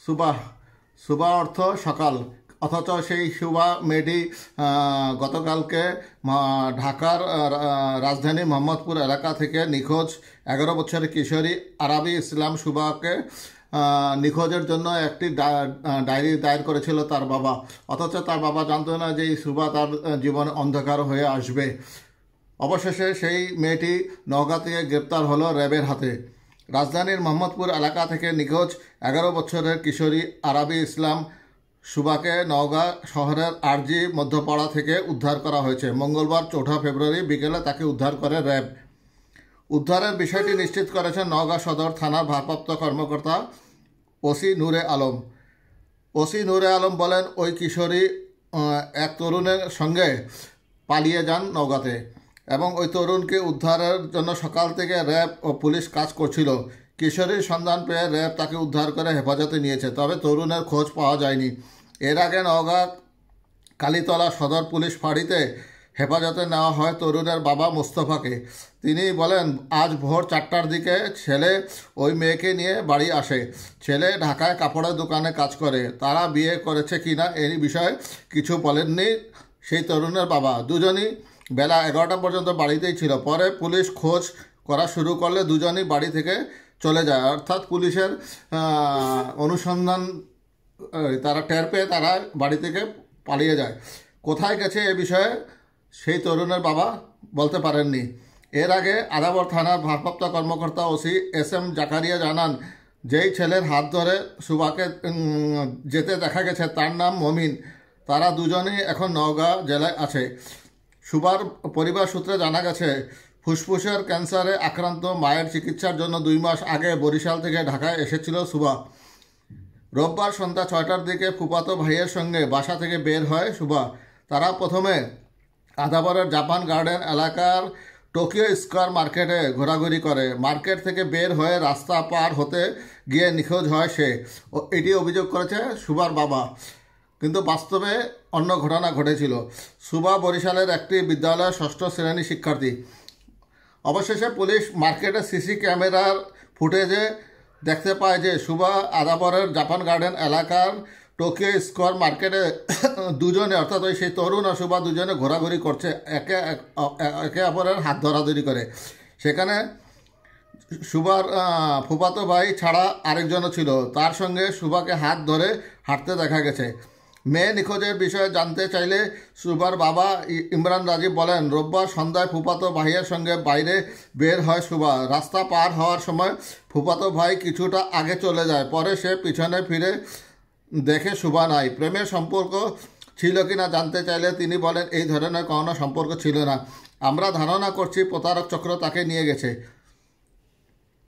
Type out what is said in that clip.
সুবাহ, সুবাহ অর্থ সকাল, অথচ সেই সুবা মেয়েটি গতকালকে ঢাকার রাজধানী মোহাম্মদপুর এলাকা থেকে নিখোঁজ 11 বছরের কিশোরী আরাবি ইসলাম সুবাকে নিখোঁজের জন্য একটি ডায়েরি দায়ের করেছিল তার বাবা। অথচ তার বাবা জানতো না যে এই সুবা তার জীবনে অন্ধকার হয়ে আসবে। অবশেষে সেই মেয়েটি নওগাঁ থেকে গ্রেপ্তার হলো র্যাবের হাতে। রাজধানীর মোহাম্মদপুর এলাকা থেকে নিখোঁজ 11 বছরের কিশোরী আরাবি ইসলাম সুবাকে নওগাঁ শহরের আরজি মধ্যপাড়া থেকে উদ্ধার করা হয়েছে। মঙ্গলবার 4 ফেব্রুয়ারি বিকেলে তাকে উদ্ধার করে র্যাব। উদ্ধারের বিষয়টি নিশ্চিত করেছেন নওগাঁ সদর থানার ভারপ্রাপ্ত কর্মকর্তা ওসি নূরে আলম। ওসি নূরে আলম বলেন, ওই কিশোরী এক তরুণের সঙ্গে পালিয়ে যান নওগাঁতে এবং ওই তরুণকে উদ্ধারের জন্য সকাল থেকে র্যাব ও পুলিশ কাজ করছিল। কিশোরীর সন্ধান পেয়ে র্যাব তাকে উদ্ধার করে হেফাজতে নিয়েছে, তবে তরুণের খোঁজ পাওয়া যায়নি। এর আগে নওগাঁ কালীতলা সদর পুলিশ ফাঁড়িতে হেফাজতে নেওয়া হয় তরুণের বাবা মোস্তফাকে। তিনি বলেন, আজ ভোর 4টার দিকে ছেলে ওই মেয়েকে নিয়ে বাড়ি আসে। ছেলে ঢাকায় কাপড়ের দোকানে কাজ করে। তারা বিয়ে করেছে কিনা এই বিষয়ে কিছু বলেননি সেই তরুণের বাবা। দুজনই বেলা 11টা পর্যন্ত বাড়িতেই ছিল। পরে পুলিশ খোঁজ করা শুরু করলে দুজনই বাড়ি থেকে চলে যায়, অর্থাৎ পুলিশের অনুসন্ধান তারা টের পেয়ে তারা বাড়ি থেকে পালিয়ে যায়। কোথায় গেছে এ বিষয়ে সেই তরুণের বাবা বলতে পারেননি। এর আগে আদাবর থানার ভারপ্রাপ্ত কর্মকর্তা ওসি SM জাকারিয়া জানান, যেই ছেলের হাত ধরে সুবাকে যেতে দেখা গেছে তার নাম মমিন। তারা দুজনেই এখন নওগাঁ জেলায় আছে। সুবার পরিবার সূত্রে জানা গেছে, ফুসফুসের ক্যান্সারে আক্রান্ত মায়ের চিকিৎসার জন্য 2 মাস আগে বরিশাল থেকে ঢাকায় এসেছিল সুবা। রোববার সন্ধ্যা 6টার দিকে ফুফাতো ভাইয়ের সঙ্গে বাসা থেকে বের হয় সুবা। তারা প্রথমে আদাবরের জাপান গার্ডেন এলাকার টোকিও স্কোয়ার মার্কেটে ঘোরাঘুরি করে। মার্কেট থেকে বের হয়ে রাস্তা পার হতে গিয়ে নিখোঁজ হয় সে। এটি অভিযোগ করেছে সুবার বাবা, কিন্তু বাস্তবে অন্য ঘটনা ঘটেছিল। সুবা বরিশালের একটি বিদ্যালয়ের 6ষ্ঠ শ্রেণী শিক্ষার্থী। অবশেষে পুলিশ মার্কেটের সিসি ক্যামেরার ফুটেজে দেখতে পায় যে সুবা আদাবরের জাপান গার্ডেন এলাকার টোকিও স্কোয়ার মার্কেটে দুজনে, অর্থাৎ ওই সেই তরুণ আর সুবা দুজনে ঘোরাঘুরি করছে, একে অপরের হাত ধরাধরি করে। সেখানে সুবার ফুফাতো ভাই ছাড়া আরেকজনও ছিল। তার সঙ্গে সুবাকে হাত ধরে হাঁটতে দেখা গেছে। মেয়ে নিখোঁজের বিষয়ে জানতে চাইলে সুবার বাবা ইমরান রাজীব বলেন, রোববার সন্ধ্যায় ফুফাতো ভাইয়ের সঙ্গে বাইরে বের হয় সুবা। রাস্তা পার হওয়ার সময় ফুফাতো ভাই কিছুটা আগে চলে যায়। পরে সে পিছনে ফিরে দেখে সুবা নাই। প্রেমের সম্পর্ক ছিল কিনা জানতে চাইলে তিনি বলেন, এই ধরনের কোনো সম্পর্ক ছিল না। আমরা ধারণা করছি প্রতারক চক্র তাকে নিয়ে গেছে।